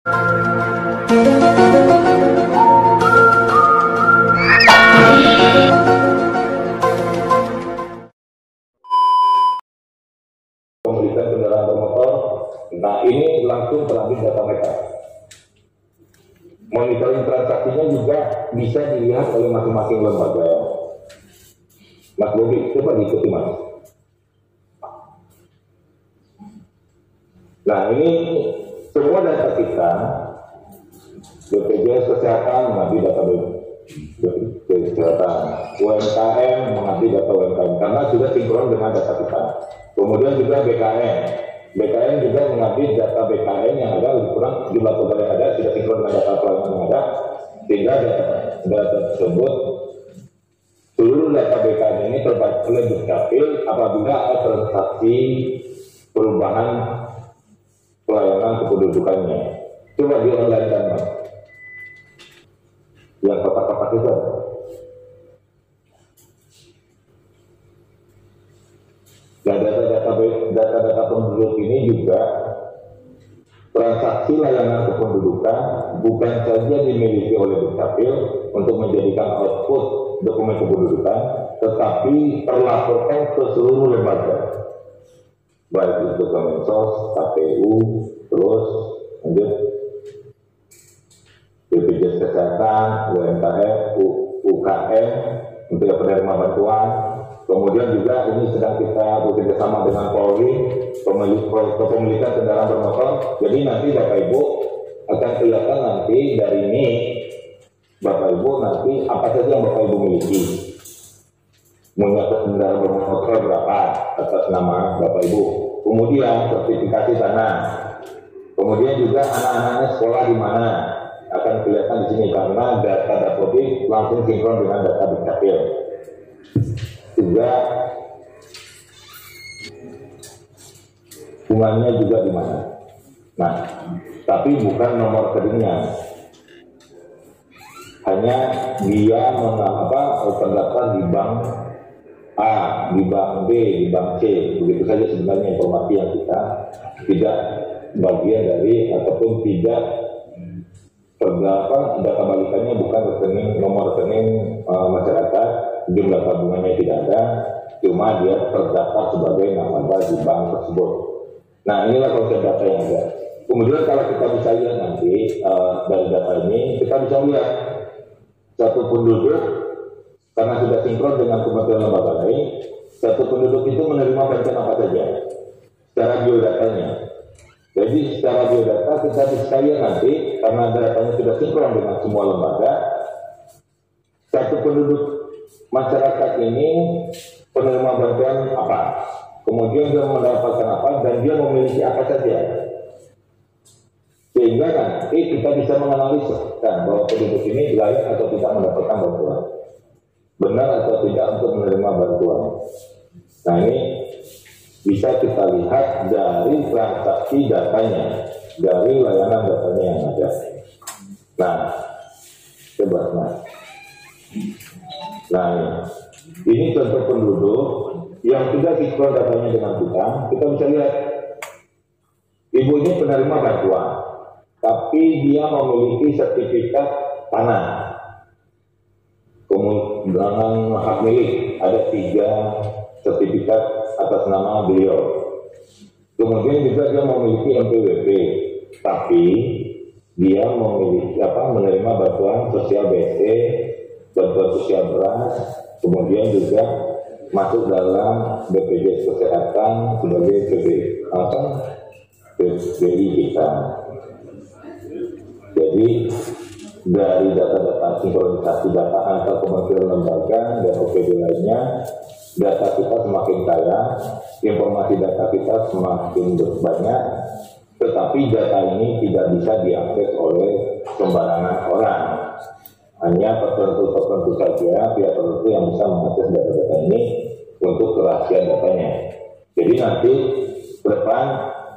Pemilikan kendaraan bermotor. Nah, ini langsung terambil data mereka. Monitoring transaksinya juga bisa dilihat oleh masing-masing lembaga. Mas Bobi, coba diikuti Mas. Nah, ini semua data kita, BPJS Kesehatan mengambil data BPJS Kesehatan, UMKM mengambil data UMKM, karena sudah sinkron dengan data kita. Kemudian juga BKN juga mengambil data BKN yang ada, lebih kurang jumlah pegawai yang ada, sudah sinkron dengan data pelayanan yang ada, sehingga data tersebut, seluruh data BKN ini terbaca oleh Dukcapil apabila ada transaksi perubahan pelayanan kependudukannya. Coba di online kan Mas, yang kotak-kotak itu. Dan data-data penduduk ini juga transaksi layanan kependudukan bukan saja dimiliki oleh Dukcapil untuk menjadikan output dokumen kependudukan, tetapi terlaporkan ke seluruh lembaga, baik itu Kemensos, KPU, terus lanjut BPJS Kesehatan, UMKM, UKM untuk penerima bantuan. Kemudian juga ini sedang kita bekerjasama dengan Polri, kepemilikan kendaraan bermotor. Jadi nanti Bapak Ibu akan kelihatan nanti dari ini, Bapak Ibu nanti apa saja yang Bapak Ibu miliki. Punya kendaraan bermotor berapa atas nama Bapak Ibu. Kemudian sertifikasi tanah. Kemudian juga anak-anaknya sekolah di mana akan kelihatan di sini karena data Dapodik langsung sinkron dengan data Dukcapil. Juga bunganya juga di mana. Nah, tapi bukan nomor rekeningnya. Hanya dia terdaftar di bank A, di bank B, di bank C. Begitu saja sebenarnya informasi yang kita tidak bagian dari ataupun tidak terdapat data balikannya bukan rekening, nomor rekening masyarakat, jumlah tabungannya tidak ada, cuma dia terdaftar sebagai nasabah di bank tersebut. Nah, inilah konsep data yang ada. Kemudian kalau kita bisa lihat nanti dari data ini, kita bisa lihat satu penduduk karena sudah sinkron dengan kementerian lembaga lain, satu penduduk itu menerima bantuan apa saja secara biodatanya. Jadi secara biodata kita bisa lihat nanti karena datanya sudah sinkron dengan semua lembaga, satu penduduk masyarakat ini penerima bantuan apa, kemudian dia mendapatkan apa, dan dia memiliki apa saja. Sehingga nanti kita bisa menganalisa bahwa penduduk ini layak atau tidak mendapatkan bantuan, benar atau tidak untuk menerima bantuan. Nah, ini bisa kita lihat dari transaksi datanya, dari layanan datanya yang ada. Nah, coba nah ini contoh penduduk yang sudah sinkron datanya dengan kita bisa lihat ibu ini penerima bantuan, tapi dia memiliki sertifikat tanah, kemudian hak milik, ada 3 sertifikat atas nama beliau. Kemudian juga dia memiliki NPWP, tapi dia memiliki menerima bantuan sosial BST, bantuan sosial beras, kemudian juga masuk dalam BPJS Kesehatan sebagai PBI kita. Jadi dari data-data sinkronisasi data antar kementerian lembaga dan OPD lainnya, data kita semakin kaya, informasi data kita semakin banyak, tetapi data ini tidak bisa diakses oleh sembarangan orang. Hanya tertentu saja pihak tertentu yang bisa mengakses data-data ini untuk kerahasiaan datanya. Jadi nanti ke depan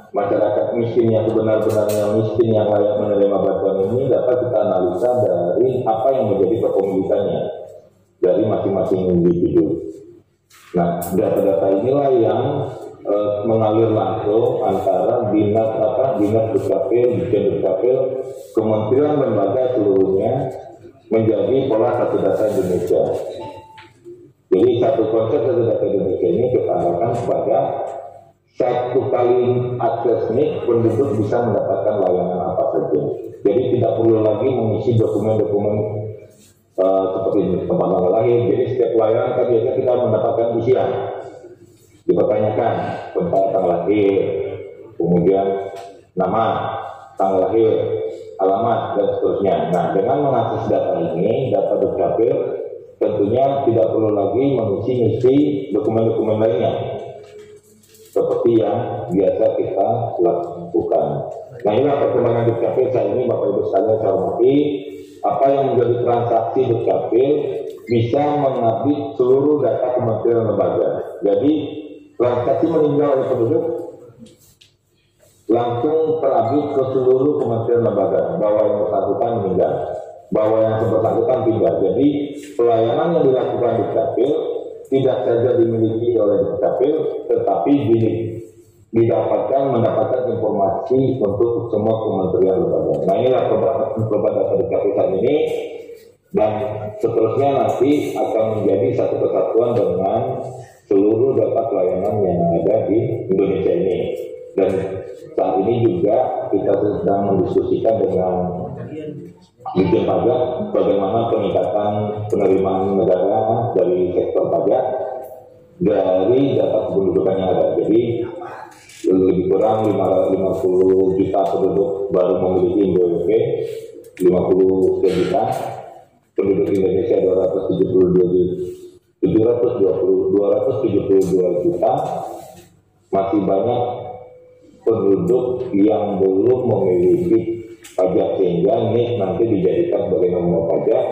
masyarakat miskin yang sebenar-benarnya miskin yang layak menerima bantuan ini dapat kita analisa dari apa yang menjadi kepemilikannya dari masing-masing individu. Nah, data-data inilah yang mengalir langsung antara dinas dukcapil, dirjen dukcapil, kementerian lembaga seluruhnya menjadi pola satu data Indonesia. Jadi satu konsep satu data Indonesia ini kita arahkan kepada satu kali akses nik penduduk bisa mendapatkan layanan apa saja. Jadi tidak perlu lagi mengisi dokumen-dokumen seperti ini, tempat tanggal lahir. Jadi setiap layanan kan biasa kita mendapatkan isian, dipertanyakan tempat tanggal lahir, kemudian nama, tanggal lahir, alamat, dan seterusnya. Nah, dengan mengakses data ini, data dukcapil, tentunya tidak perlu lagi mengisi dokumen-dokumen lainnya seperti yang biasa kita lakukan. Nah, inilah perkembangan dukcapil saat ini, Bapak Ibu sekalian saya hormati. Apa yang menjadi transaksi dukcapil bisa mengupdate seluruh data kementerian lembaga. Jadi transaksi meninggal oleh penduduk langsung terupdate ke seluruh kementerian lembaga bahwa yang bersangkutan meninggal, bahwa yang bersangkutan pindah. Jadi pelayanan yang dilakukan dukcapil tidak saja dimiliki oleh dukcapil, tetapi mendapatkan informasi untuk semua kementerian lembaga. Nah, inilah perubahan data dukcapil saat ini, dan seterusnya nanti akan menjadi satu kesatuan dengan seluruh data pelayanan yang ada di Indonesia ini. Dan saat ini juga kita sedang mendiskusikan dengan Dirjen Pajak bagaimana peningkatan penerimaan negara dari sektor pajak dari data kependudukan yang ada. Jadi lebih kurang 50 juta penduduk baru memiliki NPWP, 50 juta penduduk Indonesia 272 juta, masih banyak penduduk yang belum memiliki pajak, sehingga ini nanti dijadikan sebagai nominal pajak,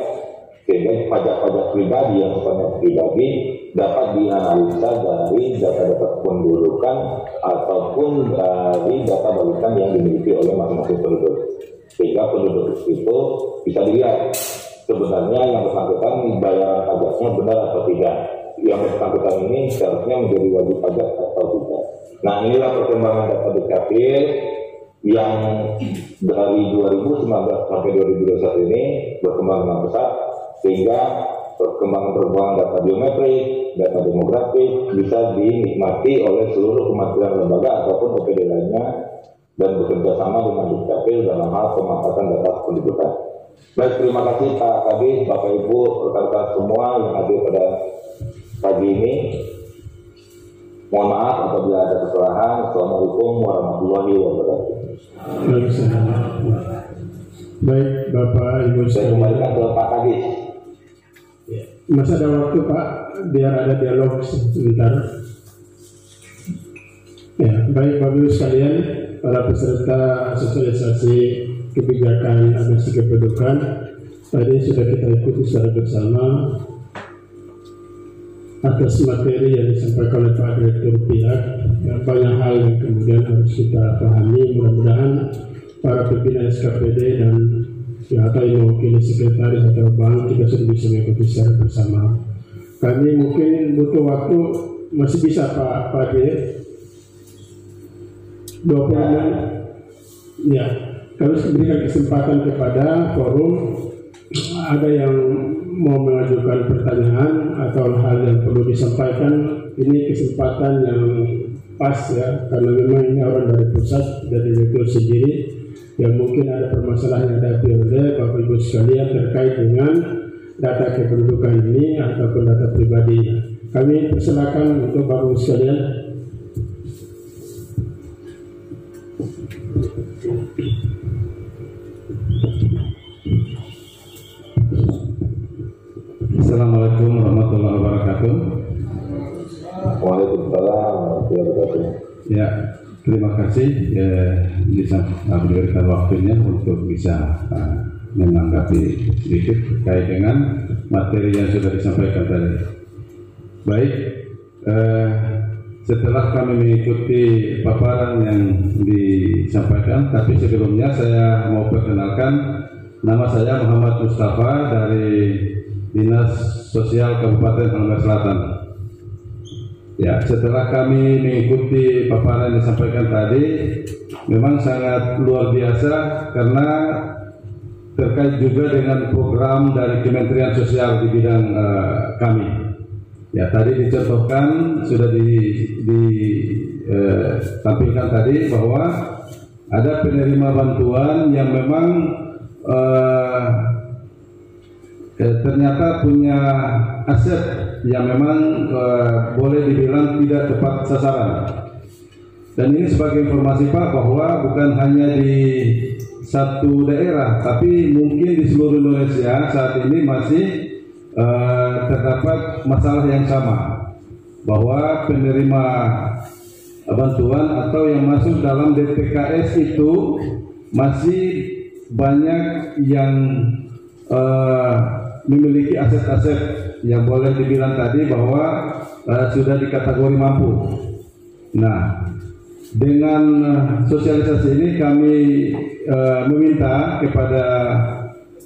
sehingga pajak-pajak pribadi yang sifatnya pribadi dapat dianalisa dari data-data pendudukan ataupun dari data balikan yang dimiliki oleh masing-masing penduduk, sehingga penduduk itu bisa dilihat sebenarnya yang bersangkutan bayaran pajaknya benar atau tidak, yang bersangkutan ini seharusnya menjadi wajib pajak atau tidak. Nah, inilah perkembangan data dukcapil yang dari 2019 sampai 2021 ini berkembang dengan pesat, sehingga perkembangan data biometrik, data demografis bisa dinikmati oleh seluruh kementerian lembaga ataupun OPD lainnya, dan bekerja sama dengan dukcapil dalam hal pemanfaatan data pendudukan. Baik, terima kasih Pak Kadis, Bapak Ibu, rekan-rekan semua yang hadir pada pagi ini. Mohon maaf apabila ada kesalahan. Assalamualaikum warahmatullahi wabarakatuh. Baik, Bapak Ibu Saya kembalikan ke Pak Kadis. Masih ada waktu Pak, biar ada dialog sebentar. Ya, baik Bapak Ibu sekalian, para peserta sosialisasi kebijakan administrasi kependudukan, tadi sudah kita ikuti secara bersama atas materi yang disampaikan oleh Pak Direktur Pihak. Banyak hal yang kemudian harus kita pahami. Mudah-mudahan para pimpinan SKPD dan atau yang mewakili sekretaris atau bank kita sudah bisa mengikuti secara bersama. Kami mungkin butuh waktu, masih bisa Pak Dir 20 menit. Ya, kami berikan kesempatan kepada forum. Ada yang mau mengajukan pertanyaan atau hal yang perlu disampaikan, ini kesempatan yang pas ya, karena memang ini orang dari pusat, dari direktur sendiri, yang mungkin ada permasalahan yang hadapi oleh Bapak Ibu sekalian terkait dengan data kependudukan ini ataupun data pribadi. Kami persilakan untuk Bapak Ibu sekalian. Assalamualaikum warahmatullahi wabarakatuh. Waalaikumsalam warahmatullahi wabarakatuh. Ya, terima kasih bisa memberikan waktunya untuk bisa menanggapi sedikit terkait dengan materi yang sudah disampaikan tadi. Baik, setelah kami mengikuti paparan yang disampaikan, tapi sebelumnya saya mau perkenalkan, nama saya Muhammad Mustafa dari Dinas Sosial Kabupaten Halmahera Selatan. Ya, setelah kami mengikuti paparan yang disampaikan tadi, memang sangat luar biasa karena terkait juga dengan program dari Kementerian Sosial di bidang kami. Ya, tadi dicontohkan sudah ditampilkan tadi bahwa ada penerima bantuan yang memang ternyata punya aset yang memang boleh dibilang tidak tepat sasaran. Dan ini sebagai informasi Pak bahwa bukan hanya di satu daerah, tapi mungkin di seluruh Indonesia saat ini masih terdapat masalah yang sama, bahwa penerima bantuan atau yang masuk dalam DTKS itu masih banyak yang memiliki aset-aset yang boleh dibilang tadi bahwa sudah dikategori mampu. Nah, dengan sosialisasi ini kami meminta kepada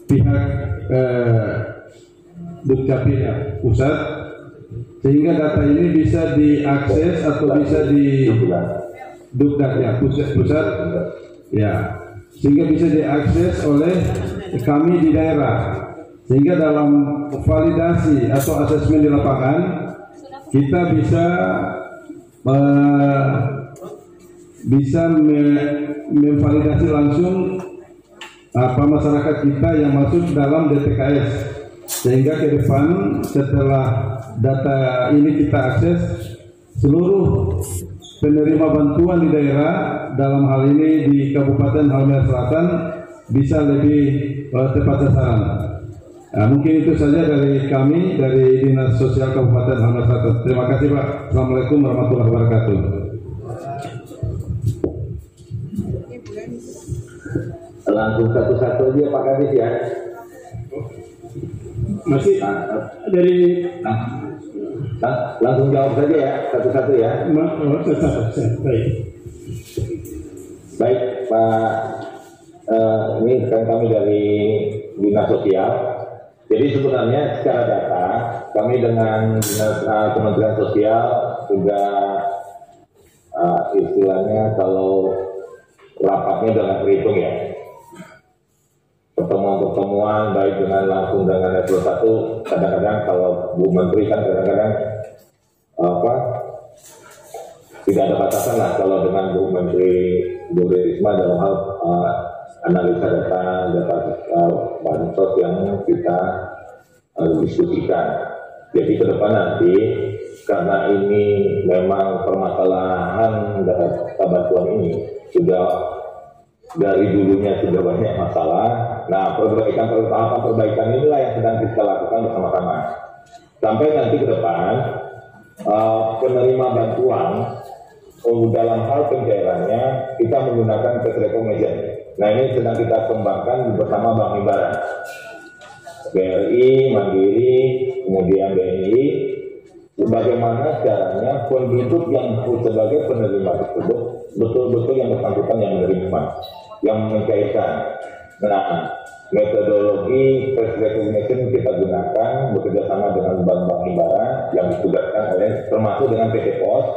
pihak Dukcapil pusat sehingga data ini bisa diakses atau bisa di Dukcapil ya, pusat ya, sehingga bisa diakses oleh kami di daerah, sehingga dalam validasi atau asesmen di lapangan kita bisa memvalidasi langsung apa masyarakat kita yang masuk dalam DTKS, sehingga ke depan setelah data ini kita akses, seluruh penerima bantuan di daerah, dalam hal ini di Kabupaten Halmahera Selatan, bisa lebih tepat sasaran. Nah, mungkin itu saja dari kami dari Dinas Sosial Kabupaten Halmahera Selatan. Terima kasih Pak. Assalamualaikum warahmatullahi wabarakatuh. Langsung satu-satu aja Pak Kadis ya. Masih dari langsung jawab saja ya, satu-satu ya. Baik. Baik Pak, ini kan kami dari Dinas Sosial. Jadi sebenarnya secara data kami dengan Kementerian Sosial sudah istilahnya kalau rapatnya dengan terhitung ya. Pertemuan-pertemuan baik dengan langsung dengan level 1, kadang-kadang kalau Bu Menteri kan kadang-kadang tidak ada batasan lah kalau dengan Bu Menteri Bu Risma dalam hal analisa data bansos yang kita diskusikan. Jadi ke depan nanti karena ini memang permasalahan data bantuan ini sudah dari dulunya sudah banyak masalah. Nah, perbaikan inilah yang sedang kita lakukan bersama-sama. Sampai nanti ke depan penerima bantuan dalam hal pencairannya kita menggunakan cash recognition. Nah, ini sedang kita kembangkan bersama Bank Himbara, BRI, Mandiri, kemudian BNI. Bagaimana caranya penduduk yang sebagai penerima tersebut betul-betul yang bersangkutan yang menerima, yang mencairkan. Nah, metodologi cash recognition kita gunakan bekerjasama dengan Bank Himbara yang ditugaskan oleh, termasuk dengan PT Pos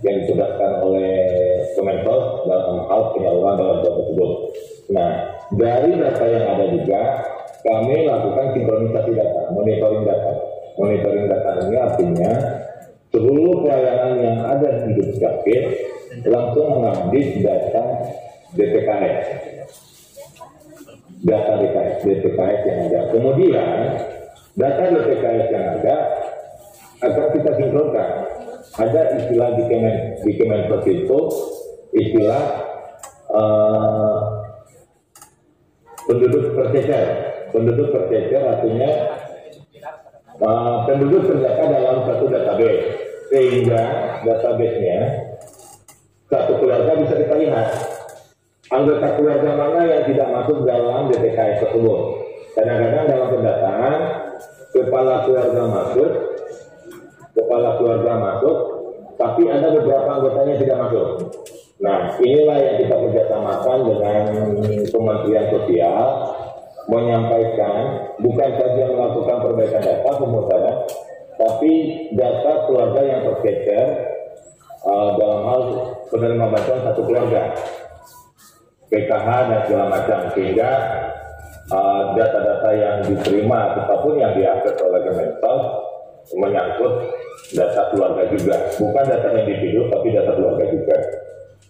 yang ditugaskan oleh Kemensos dalam hal penyaluran bantuan tersebut. Nah, dari data yang ada juga kami lakukan sinkronisasi data, monitoring data. Monitoring data ini artinya seluruh pelayanan yang ada di Dukcapil langsung mengupdate data DTKS. Data DTKS yang ada. Kemudian data DTKS yang ada akan kita sinkronkan. Ada istilah di Kemensos itu istilah penduduk tercecer. Penduduk tercecer artinya penduduk terdata dalam satu database, sehingga database-nya satu keluarga bisa kita lihat anggota keluarga mana yang tidak masuk dalam DTKS tersebut. Kadang-kadang dalam pendataan kepala keluarga masuk, tapi ada beberapa anggotanya tidak masuk. Nah, inilah yang kita kerjasamakan dengan Kementerian Sosial, menyampaikan bukan saja melakukan perbaikan data pemutaran, tapi data keluarga yang tercecer dalam hal penerima bantuan satu keluarga, PKH dan segala macam, sehingga data-data yang diterima ataupun yang diakses oleh Kemensos menyangkut data keluarga juga, bukan data individu tapi data keluarga juga.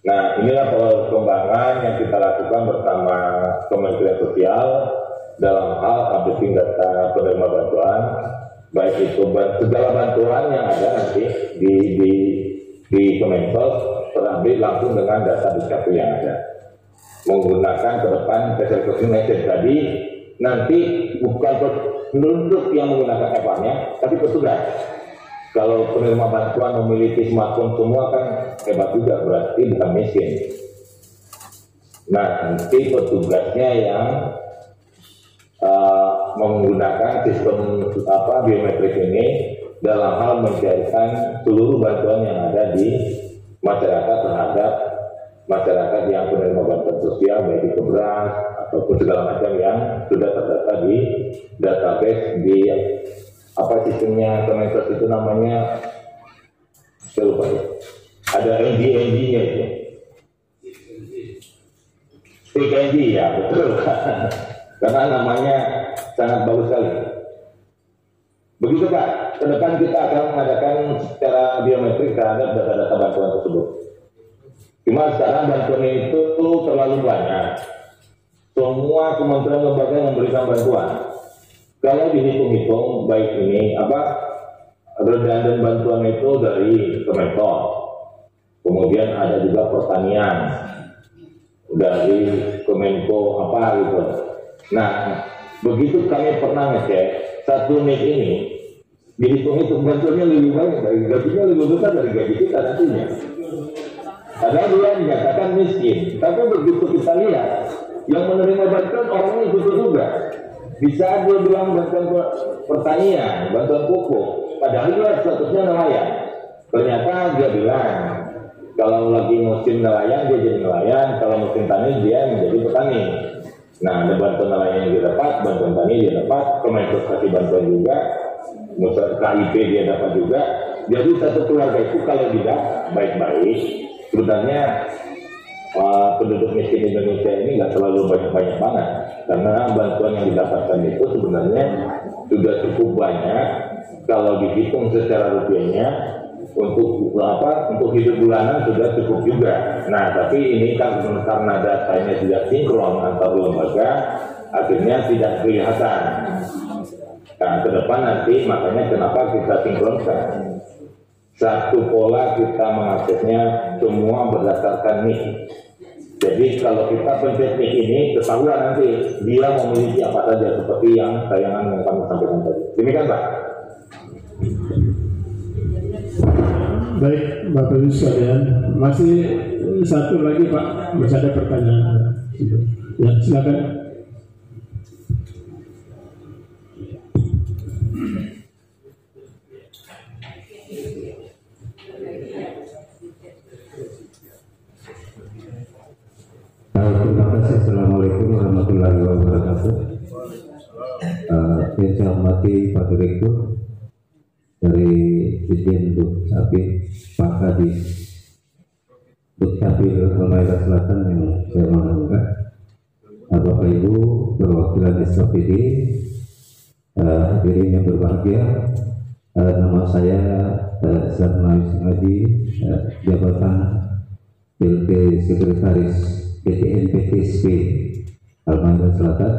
Nah, inilah perkembangan yang kita lakukan bersama Kementerian Sosial dalam hal updating data penerima bantuan, baik itu segala bantuan yang ada nanti di Kemensos terupdate langsung dengan data Dukcapil yang ada, menggunakan ke depan facility message tadi. Nanti bukan penduduk yang menggunakan app-nya, tapi petugas. Kalau penerima bantuan memiliki smartphone semua kan hebat juga, berarti bukan miskin. Nah, nanti petugasnya yang menggunakan sistem biometrik ini dalam hal mencairkan seluruh bantuan yang ada di masyarakat terhadap masyarakat yang penerima bantuan sosial, baik itu beras ataupun segala macam yang sudah terdata di database di sistemnya Kemensos itu namanya, saya lupa ya, ada NG-nya itu, PKNG ya, betul. Karena namanya sangat bagus sekali. Begitu Pak, ke depan kita akan mengadakan secara biometrik terhadap data-data bantuan tersebut. Cuma sekarang bantuan itu terlalu banyak. Semua kementerian lembaga yang memberikan bantuan. Kalau dihitung-hitung, baik ini redundan bantuan itu dari Kemensos, kemudian ada juga pertanian dari Kemenko gitu. Nah, begitu kami pernah ngecek satu NIK ini, dihitung-hitung bantuannya lebih banyak, dari gajinya lebih besar dari gaji kita nantinya. Padahal dia dinyatakan miskin, tapi begitu kita lihat yang menerima bantuan orangnya itu juga. Bisa dia bilang bantuan pertanian, bantuan pupuk, padahal dia statusnya nelayan. Ternyata dia bilang kalau lagi musim nelayan dia jadi nelayan, kalau musim tani dia menjadi petani. Nah, ada bantuan nelayan yang dia dapat, bantuan tani dia dapat, Kemensos kasih bantuan juga, KIP dia dapat juga. Jadi satu keluarga itu kalau tidak baik-baik, sebenarnya penduduk miskin Indonesia ini nggak terlalu banyak-banyak banget, karena bantuan yang didapatkan itu sebenarnya sudah cukup banyak kalau dihitung secara rupiahnya untuk hidup bulanan sudah cukup juga. Nah, tapi ini kan karena datanya tidak sinkron antar lembaga, akhirnya tidak kelihatan. Nah, ke depan nanti makanya kenapa kita sinkronkan. Satu pola kita mengaksesnya semua berdasarkan NIK. Jadi kalau kita pencet NIK ini ketahuan nanti dia memiliki apa saja seperti yang tayangan yang kami sampaikan tadi. Demikian Pak. Baik Bapak Ibu sekalian, masih satu lagi Pak, masih ada pertanyaan. Ya, silakan. Terima kasih. Assalamualaikum warahmatullahi wabarakatuh. Yang saya hormati Pak Direktur dari Dirjen Dukcapil Pak Kadis Dukcapil Halmahera Selatan yang saya banggakan, Bapak Ibu perwakilan SPPD, hadirin yang berbahagia, nama saya Sarnawis Ngaji, jabatan PLT Sekretaris PTNPTSP Halmahera Selatan.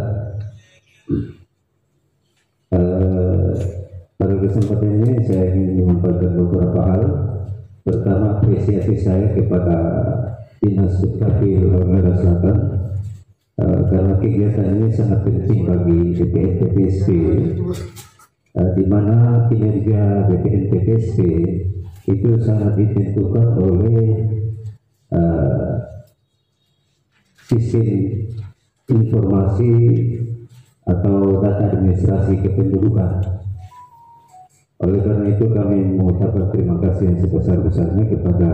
Pada kesempatan ini saya ingin menyampaikan beberapa hal. Pertama, apresiasi saya kepada Dinas Dukcapil Halmahera Selatan karena kegiatan ini sangat penting bagi BPNPTSP, di mana kinerja BPNPTSP itu sangat ditentukan oleh sistem informasi atau data administrasi kependudukan. Oleh karena itu kami mengucapkan terima kasih yang sebesar-besarnya kepada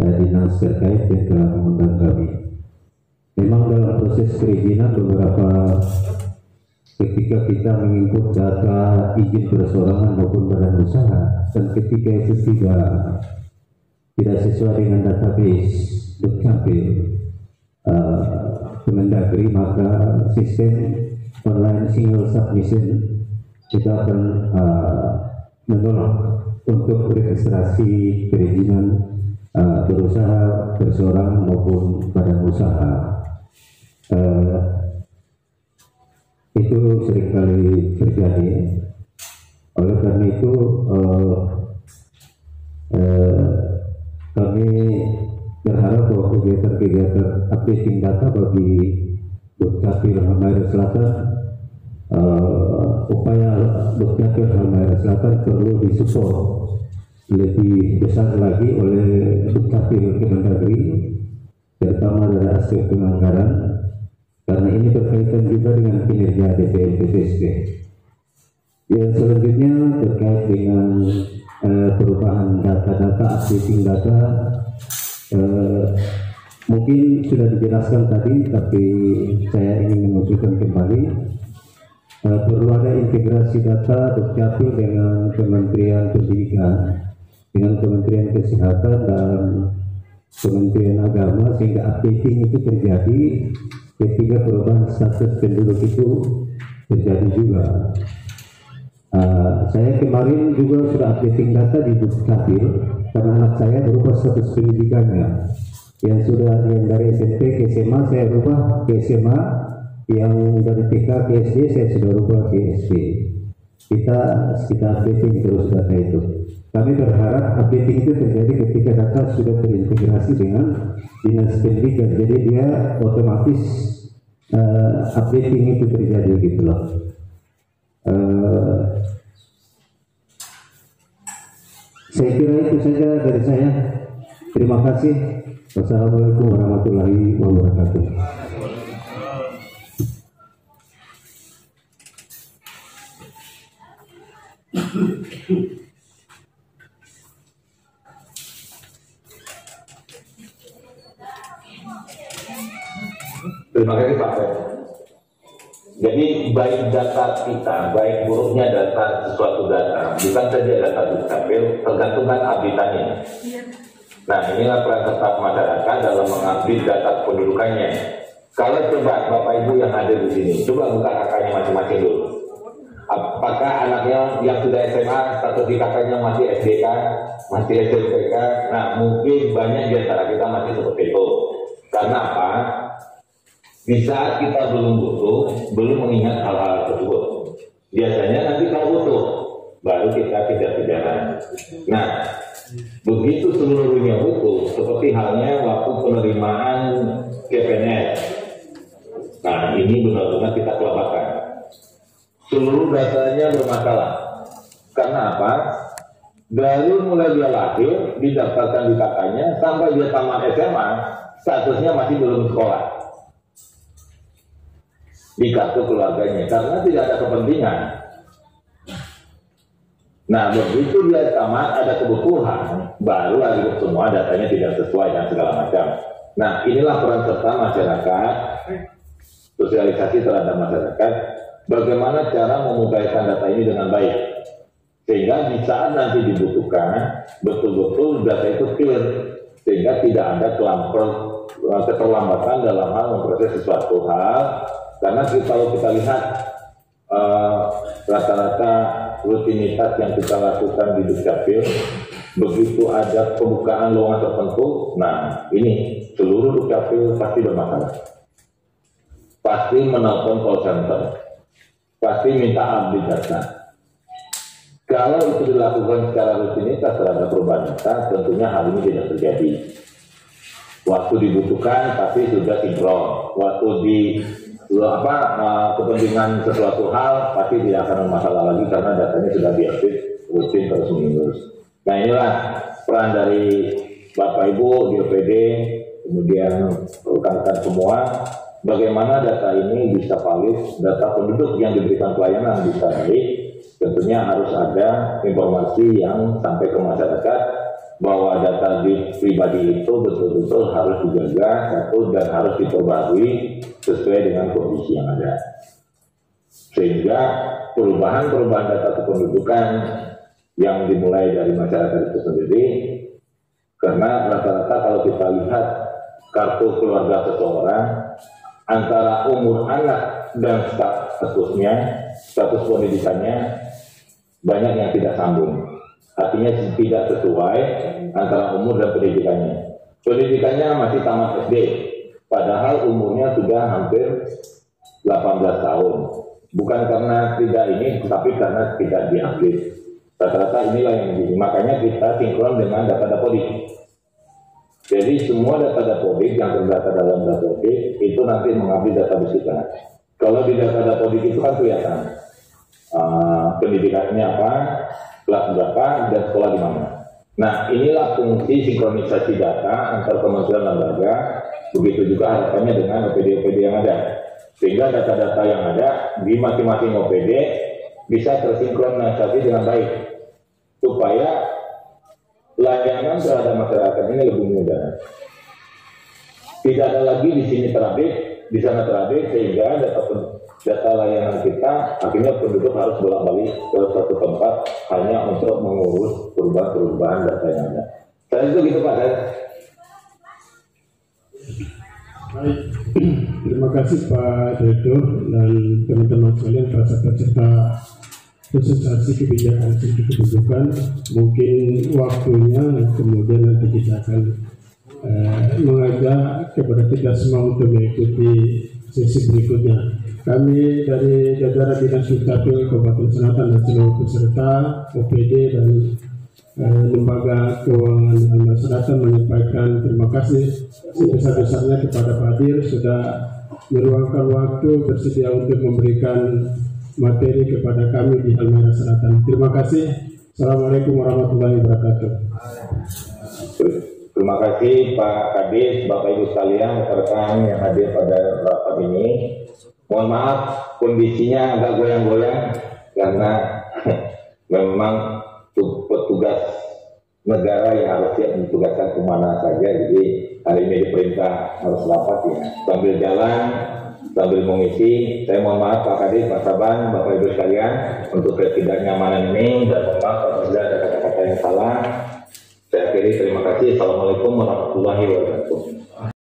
dinas terkait yang telah mengundang kami. Memang dalam proses perizinan beberapa ketika kita menginput data izin perseorangan maupun badan usaha, dan ketika itu tidak sesuai dengan database Dukcapil Kemendagri, maka sistem online single submission kita akan menolak untuk registrasi perizinan berusaha perseorangan maupun badan usaha. Itu seringkali terjadi. Oleh karena itu kami berharap bahwa kegiatan-kegiatan updating data bagi Dukcapil Halmahera Selatan, upaya Dukcapil Halmahera Selatan perlu disupport lebih besar lagi oleh Dukcapil Kemendagri, terutama dari aspek penganggaran, karena ini berkaitan juga dengan kinerja DPR-DPSP. Yang selanjutnya terkait dengan perubahan data-data, updating data, mungkin sudah dijelaskan tadi, tapi saya ingin mengusulkan kembali, perlu ada integrasi data Dukcapil dengan Kementerian Pendidikan, dengan Kementerian Kesehatan dan Kementerian Agama, sehingga updating itu terjadi ketika perubahan status penduduk itu terjadi juga. Saya kemarin juga sudah updating data di Dukcapil karena anak saya berubah status pendidikannya, yang dari SMP ke SMA saya rubah ke SMA, yang dari TK ke SD saya sudah rubah ke SD. Kita updating terus data itu. Kami berharap updating itu terjadi ketika data sudah terintegrasi dengan dinas pendidikan, jadi dia otomatis updating itu terjadi gitu loh. Saya kira itu saja dari saya. Terima kasih. Wassalamualaikum warahmatullahi wabarakatuh. Terima kasih Pak. Jadi baik data kita, baik buruknya data sesuatu data, bukan saja data Dukcapil, tergantungan update-annya. Nah, inilah peran serta masyarakat dalam mengupdate data pendudukannya. Kalau coba Bapak Ibu yang ada di sini, coba buka kakaknya masing-masing dulu. Apakah anaknya yang sudah SMA, status di kakaknya masih SDK, masih SMPK? Nah, mungkin banyak di antara kita masih seperti itu. Karena apa? Di saat kita belum butuh, belum mengingat hal-hal tersebut. Biasanya nanti kalau butuh, baru kita kejar-kejaran. Nah, begitu seluruhnya butuh, seperti halnya waktu penerimaan CPNS. Nah, ini benar-benar kita kelabakan. Seluruh datanya bermasalah. Karena apa? Dari mulai dia lahir, didaftarkan di kakaknya, sampai dia tamat SMA, statusnya masih belum sekolah di kartu keluarganya, karena tidak ada kepentingan. Nah, begitu dia tamat ada kebutuhan, baru lagi semua datanya tidak sesuai dan segala macam. Nah, inilah peran serta masyarakat, sosialisasi terhadap masyarakat, bagaimana cara memudahkan data ini dengan baik, sehingga di saat nanti dibutuhkan betul-betul data itu clear, sehingga tidak ada keterlambatan dalam hal memproses sesuatu hal. Karena kalau kita lihat rata-rata rutinitas yang kita lakukan di Dukcapil, begitu ada pembukaan lowongan tertentu, nah ini seluruh Dukcapil pasti bermasalah, pasti menelpon call center, pasti minta update data. Kalau itu dilakukan secara rutinitas terhadap perubahan data, tentunya hal ini tidak terjadi. Waktu dibutuhkan pasti sudah sinkron, waktu di kepentingan sesuatu hal pasti tidak akan bermasalah lagi karena datanya sudah diupdate rutin terus menerus. Nah, inilah peran dari Bapak Ibu di OPD, kemudian rekan-rekan semua, bagaimana data ini bisa valid, data penduduk yang diberikan pelayanan bisa baik. Tentunya harus ada informasi yang sampai ke masyarakat bahwa data pribadi itu betul-betul harus dijaga satu dan harus diperbarui sesuai dengan kondisi yang ada. Sehingga perubahan data kependudukan yang dimulai dari masyarakat itu sendiri, karena rata-rata kalau kita lihat kartu keluarga seseorang, antara umur anak dan status pendidikannya banyak yang tidak sambung. Artinya tidak sesuai antara umur dan pendidikannya. Pendidikannya masih tamat SD, padahal umurnya sudah hampir 18 tahun. Bukan karena tidak ini, tetapi karena tidak diupdate. Rata-rata inilah yang begini. Makanya kita sinkron dengan data Dapodik. Jadi semua data Dapodik yang terdata dalam Dapodik itu nanti mengambil data kita. Kalau di data Dapodik itu kan kelihatan pendidikannya apa, kelas berapa, dan sekolah di mana. Nah, inilah fungsi sinkronisasi data antar kementerian lembaga. Begitu juga harapannya dengan OPD-OPD yang ada. Sehingga data-data yang ada di masing-masing OPD bisa tersinkronisasi dengan baik, supaya layanan terhadap masyarakat ini lebih mudah. Tidak ada lagi di sini terupdate, di sana terupdate, sehingga data layanan kita akhirnya penduduk harus bolak-balik ke satu tempat hanya untuk mengurus perubahan-perubahan data yang ada. Saya itu gitu Pak. Baik, terima kasih Pak Direktur dan teman-teman sekalian para peserta presentasi kebijakan kependudukan. Mungkin waktunya kemudian nanti kita akan mengajak kepada kita semua untuk mengikuti sesi berikutnya. Kami dari jajaran Dinas Dukcapil Kabupaten Selatan dan seluruh peserta OPD dan Lembaga Keuangan dan Masyarakat menyampaikan terima kasih sebesar-besarnya kepada Pak Dir sudah meluangkan waktu bersedia untuk memberikan materi kepada kami di Halmahera Selatan. Terima kasih. Assalamualaikum warahmatullahi wabarakatuh. Terima kasih Pak Kadis, Bapak Ibu sekalian, rekan-rekan yang hadir pada rapat ini. Mohon maaf kondisinya agak goyang-goyang karena memang petugas negara yang harus siap ditugaskan kemana saja. Jadi hari ini diperintah harus rapat ya. Sambil jalan, sambil mengisi, saya mohon maaf Pak Kadis, Pak Saban, Bapak Ibu sekalian untuk ketidaknyamanan ini, dan mohon maaf apabila ada kata-kata yang salah. Saya akhiri, terima kasih. Assalamualaikum warahmatullahi wabarakatuh.